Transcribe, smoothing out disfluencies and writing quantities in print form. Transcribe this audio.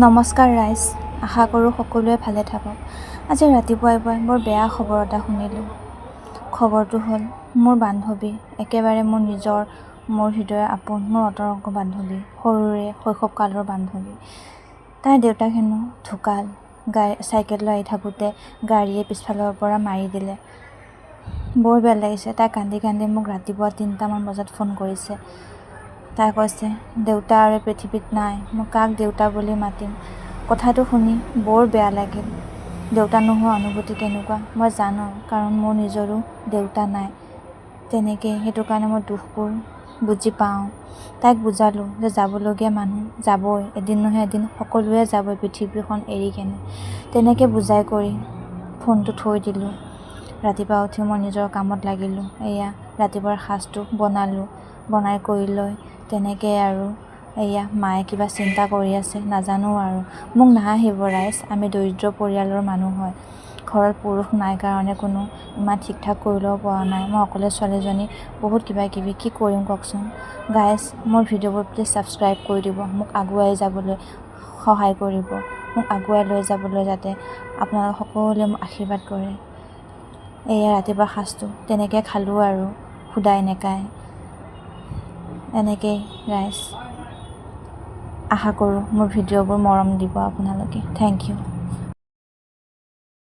নমস্কাৰ ৰাইজ, আশা কৰোঁ সকলোৱে ভালে থাকক। আজি ৰাতিপুৱাই বৰ বেয়া খবৰ এটা শুনিলোঁ। খবৰটো হ'ল মোৰ বান্ধৱী, একেবাৰে মোৰ নিজৰ, মোৰ হৃদয়ৰ আপোন, মোৰ অন্তৰংগ বান্ধৱী, সৰুৰে শৈশৱকালৰ বান্ধৱী। তাইৰ দেউতাক হেনো ঢুকাল। চাইকেল লৈ আহি থাকোঁতে গাড়ীয়ে পিছফালৰ পৰা মাৰি দিলে। বৰ বেয়া লাগিছে। তাই কান্দি কান্দি মোক ৰাতিপুৱা ৩টামান বজাত ফোন কৰিছে। তাই কৈছে, দেউতা আৰু পৃথিৱীত নাই, মই কাক দেউতা বুলি মাতিম। কথাটো শুনি বৰ বেয়া লাগিল। দেউতা নোহোৱা অনুভূতি কেনেকুৱা মই জানো, কাৰণ মোৰ নিজৰো দেউতা নাই। সেইটো কাৰণে মই দুখবোৰ বুজি পাওঁ। তাইক বুজালোঁ যে যাবলগীয়া মানুহ যাবই, এদিন নহয় এদিন সকলোৱে যাবই পৃথিৱীখন এৰি কেনে। তেনেকৈ বুজাই কৰি ফোনটো থৈ দিলোঁ। ৰাতিপুৱা উঠি মই নিজৰ কামত লাগিলোঁ। ৰাতিপুৱাৰ সাজটো বনাই কৰি লৈ তেনেকৈ আৰু মায়ে কিবা চিন্তা কৰি আছে নাজানো আৰু। মোক নাহাঁহিব ৰাইজ, আমি দৰিদ্ৰ পৰিয়ালৰ মানুহ হয়। ঘৰত পুৰুষ নাই কাৰণে কোনো ইমান ঠিক ঠাক কৰি ল'ব পৰা নাই। মই অকলে ছোৱালীজনী, বহুত কিবা কিবি কি কৰিম কওকচোন। গাইজ, মোৰ ভিডিঅ'বোৰ প্লিজ ছাবস্ক্ৰাইব কৰি দিব, মোক আগুৱাই যাবলৈ সহায় কৰিব, মোক আগুৱাই লৈ যাবলৈ যাতে আপোনালোক সকলোৱে মোক আশীৰ্বাদ কৰে। ৰাতিপুৱা সাজটো তেনেকৈ খালোঁ আৰু সুদাই নেকাই। এনেকেই ৰাইজ, আশা কৰোঁ মোৰ ভিডিঅ'বোৰ মৰম দিব আপোনালোকে। Thank U.